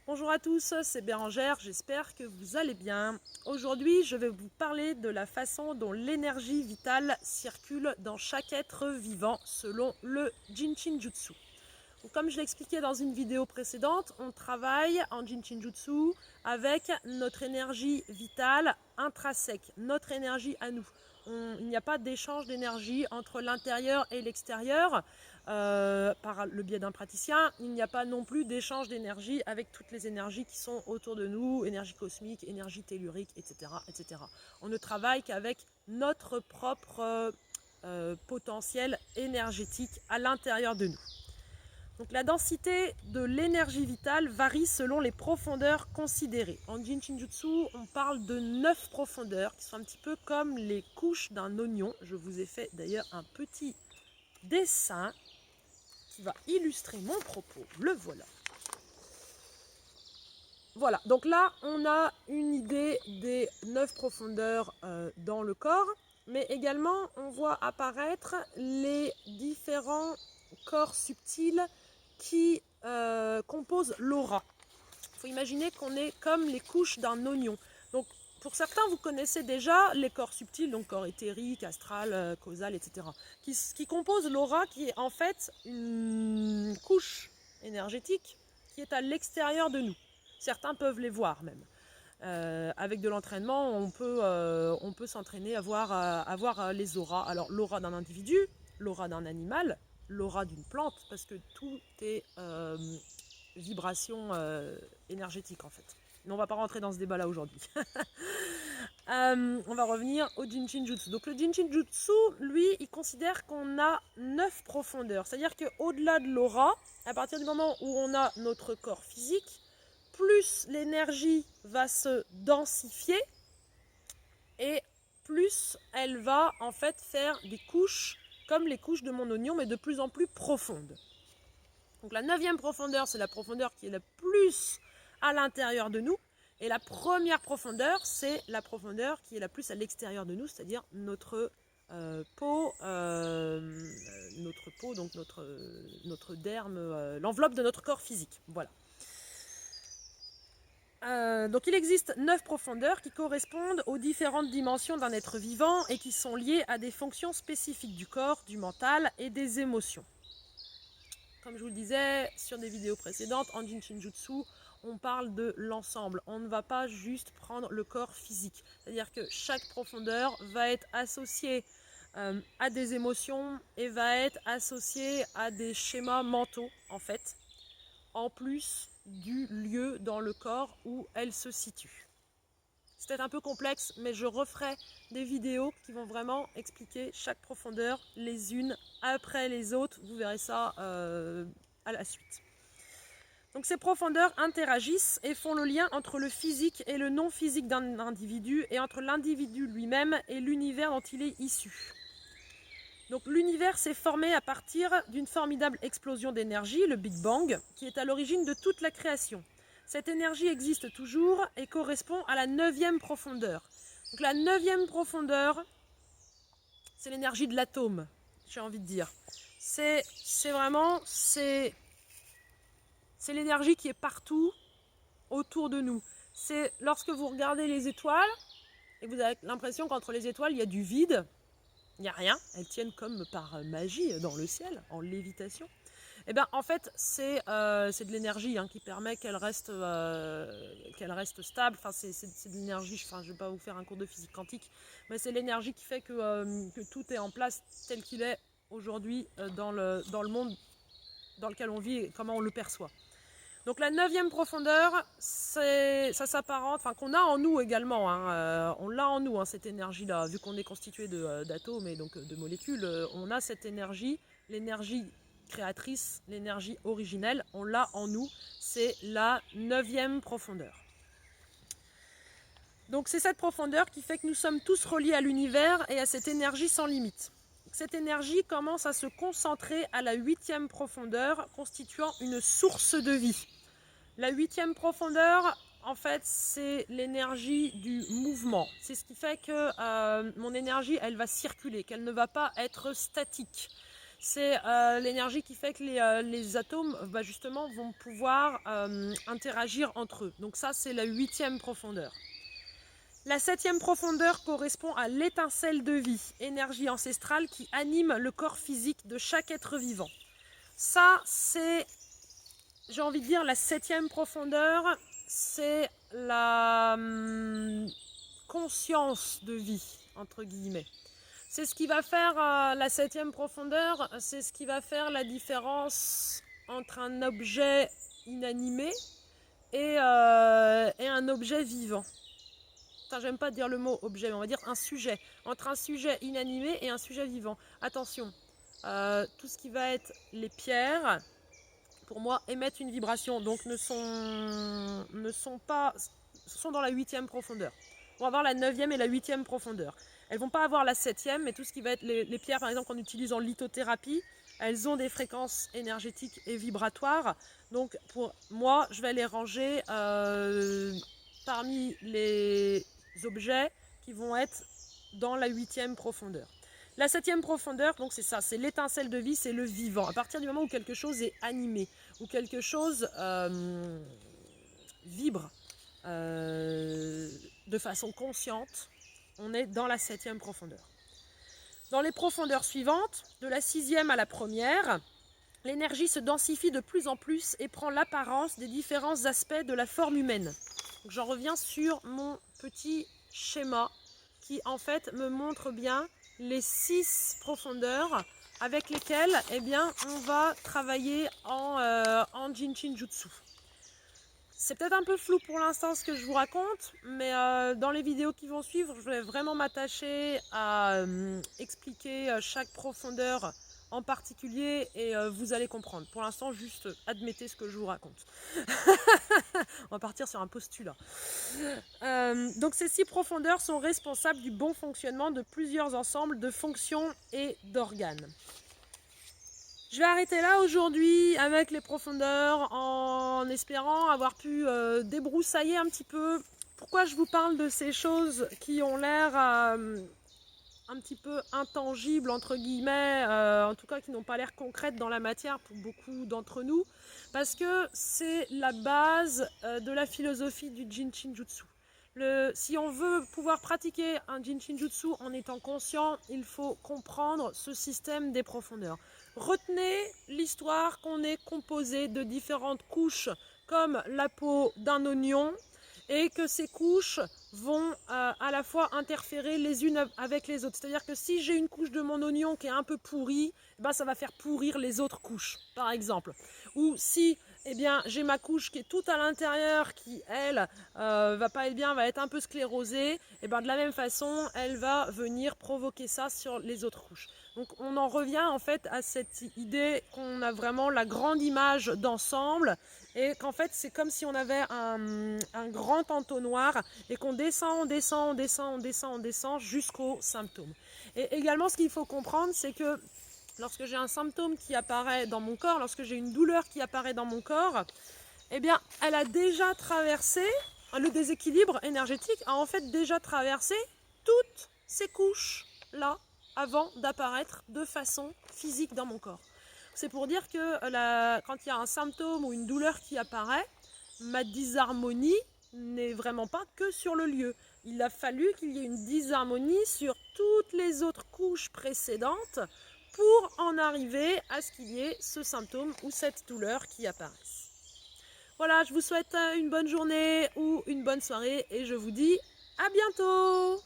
Bonjour à tous, c'est Bérangère, j'espère que vous allez bien. Aujourd'hui, je vais vous parler de la façon dont l'énergie vitale circule dans chaque être vivant selon le Jinshin Jutsu. Donc, comme je l'ai expliqué dans une vidéo précédente, on travaille en Jinshin Jutsu avec notre énergie vitale intrinsèque, notre énergie à nous. Il n'y a pas d'échange d'énergie entre l'intérieur et l'extérieur par le biais d'un praticien. Il n'y a pas non plus d'échange d'énergie avec toutes les énergies qui sont autour de nous, énergie cosmique, énergie tellurique, etc. etc. On ne travaille qu'avec notre propre potentiel énergétique à l'intérieur de nous. Donc la densité de l'énergie vitale varie selon les profondeurs considérées. En Jinshin Jutsu, on parle de 9 profondeurs qui sont un petit peu comme les couches d'un oignon. Je vous ai fait d'ailleurs un petit dessin qui va illustrer mon propos. Le voilà. Voilà, donc là on a une idée des 9 profondeurs dans le corps, mais également on voit apparaître les différents corps subtils qui composent l'aura. Il faut imaginer qu'on est comme les couches d'un oignon. Donc pour certains, vous connaissez déjà les corps subtils, donc corps éthérique, astral, causal, etc., qui composent l'aura, qui est en fait une couche énergétique qui est à l'extérieur de nous. Certains peuvent les voir même. Avec de l'entraînement, on peut s'entraîner à voir les auras. Alors l'aura d'un individu, l'aura d'un animal, l'aura d'une plante, parce que tout est vibration énergétique en fait. Mais on va pas rentrer dans ce débat là aujourd'hui. On va revenir au Jinshin Jutsu. Donc le Jinshin Jutsu, lui, il considère qu'on a 9 profondeurs. C'est-à-dire qu'au-delà de l'aura, à partir du moment où on a notre corps physique, plus l'énergie va se densifier et plus elle va en fait faire des couches comme les couches de mon oignon, mais de plus en plus profondes. Donc la 9e profondeur, c'est la profondeur qui est la plus à l'intérieur de nous. Et la première profondeur, c'est la profondeur qui est la plus à l'extérieur de nous, c'est-à-dire notre peau, donc notre derme, l'enveloppe de notre corps physique. Voilà. Donc il existe 9 profondeurs qui correspondent aux différentes dimensions d'un être vivant et qui sont liées à des fonctions spécifiques du corps, du mental et des émotions. Comme je vous le disais sur des vidéos précédentes, en Jinshin Jutsu, on parle de l'ensemble. On ne va pas juste prendre le corps physique. C'est-à-dire que chaque profondeur va être associée à des émotions et va être associée à des schémas mentaux, en fait, en plus du lieu dans le corps où elle se situe. C'est peut-être un peu complexe, mais je referai des vidéos qui vont vraiment expliquer chaque profondeur les unes après les autres. Vous verrez ça à la suite. Donc ces profondeurs interagissent et font le lien entre le physique et le non physique d'un individu et entre l'individu lui-même et l'univers dont il est issu. Donc l'univers s'est formé à partir d'une formidable explosion d'énergie, le Big Bang, qui est à l'origine de toute la création. Cette énergie existe toujours et correspond à la 9e profondeur. Donc la 9e profondeur, c'est l'énergie de l'atome, j'ai envie de dire. C'est l'énergie qui est partout autour de nous. C'est lorsque vous regardez les étoiles et vous avez l'impression qu'entre les étoiles, il y a du vide, il n'y a rien, elles tiennent comme par magie dans le ciel, en lévitation. Et bien en fait c'est de l'énergie qui permet qu'elle reste stable. Enfin, c'est de l'énergie, je ne vais pas vous faire un cours de physique quantique, mais c'est l'énergie qui fait que tout est en place tel qu'il est aujourd'hui dans le monde dans lequel on vit et comment on le perçoit. Donc la 9e profondeur, ça s'apparente, qu'on a en nous également, on l'a en nous, cette énergie-là, vu qu'on est constitué d'atomes et donc de molécules, on a cette énergie, l'énergie créatrice, l'énergie originelle, on l'a en nous, c'est la 9e profondeur. Donc c'est cette profondeur qui fait que nous sommes tous reliés à l'univers et à cette énergie sans limite. Cette énergie commence à se concentrer à la 8e profondeur, constituant une source de vie. La 8e profondeur, en fait, c'est l'énergie du mouvement. C'est ce qui fait que mon énergie, elle va circuler, qu'elle ne va pas être statique. C'est l'énergie qui fait que les atomes justement vont pouvoir interagir entre eux. Donc ça, c'est la 8e profondeur. La 7e profondeur correspond à l'étincelle de vie, énergie ancestrale qui anime le corps physique de chaque être vivant. Ça, c'est, j'ai envie de dire, la 7e profondeur, c'est la conscience de vie, entre guillemets. C'est ce qui va faire la 7e profondeur, c'est ce qui va faire la différence entre un objet inanimé et un objet vivant. Enfin, j'aime pas dire le mot objet, mais on va dire un sujet. Entre un sujet inanimé et un sujet vivant. Attention, tout ce qui va être les pierres, pour moi, émettent une vibration, donc sont dans la 8e profondeur. On va avoir la 9e et la 8e profondeur. Elles vont pas avoir la 7e, mais tout ce qui va être les pierres, par exemple, qu'on utilise en lithothérapie, elles ont des fréquences énergétiques et vibratoires. Donc, pour moi, je vais les ranger parmi les objets qui vont être dans la 8e profondeur. La 7e profondeur, donc c'est ça, c'est l'étincelle de vie, c'est le vivant. À partir du moment où quelque chose est animé, où quelque chose vibre de façon consciente, on est dans la 7e profondeur. Dans les profondeurs suivantes, de la 6e à la 1re, l'énergie se densifie de plus en plus et prend l'apparence des différents aspects de la forme humaine. J'en reviens sur mon petit schéma qui en fait me montre bien les 6 profondeurs avec lesquelles on va travailler en Jinshin Jutsu. C'est peut-être un peu flou pour l'instant ce que je vous raconte, mais dans les vidéos qui vont suivre, je vais vraiment m'attacher à expliquer chaque profondeur en particulier et vous allez comprendre. Pour l'instant, juste admettez ce que je vous raconte. On va partir sur un postulat. Donc ces 6 profondeurs sont responsables du bon fonctionnement de plusieurs ensembles de fonctions et d'organes. Je vais arrêter là aujourd'hui avec les profondeurs en espérant avoir pu débroussailler un petit peu. Pourquoi je vous parle de ces choses qui ont l'air un petit peu intangibles, entre guillemets, en tout cas qui n'ont pas l'air concrètes dans la matière pour beaucoup d'entre nous, parce que c'est la base de la philosophie du Jinshin Jutsu. Si on veut pouvoir pratiquer un Jinshin Jutsu en étant conscient, il faut comprendre ce système des profondeurs. Retenez l'histoire qu'on est composé de différentes couches comme la peau d'un oignon et que ces couches vont à la fois interférer les unes avec les autres. C'est-à-dire que si j'ai une couche de mon oignon qui est un peu pourrie, ça va faire pourrir les autres couches, par exemple. Ou si j'ai ma couche qui est toute à l'intérieur, qui, elle, va pas être bien, va être un peu sclérosée, de la même façon, elle va venir provoquer ça sur les autres couches. Donc on en revient en fait à cette idée qu'on a vraiment la grande image d'ensemble et qu'en fait c'est comme si on avait un grand entonnoir et qu'on descend jusqu'aux symptômes. Et également ce qu'il faut comprendre, c'est que lorsque j'ai un symptôme qui apparaît dans mon corps, lorsque j'ai une douleur qui apparaît dans mon corps, elle a déjà traversé, le déséquilibre énergétique a en fait déjà traversé toutes ces couches-là avant d'apparaître de façon physique dans mon corps. C'est pour dire que quand il y a un symptôme ou une douleur qui apparaît, ma disharmonie n'est vraiment pas que sur le lieu. Il a fallu qu'il y ait une disharmonie sur toutes les autres couches précédentes pour en arriver à ce qu'il y ait ce symptôme ou cette douleur qui apparaisse. Voilà, je vous souhaite une bonne journée ou une bonne soirée et je vous dis à bientôt!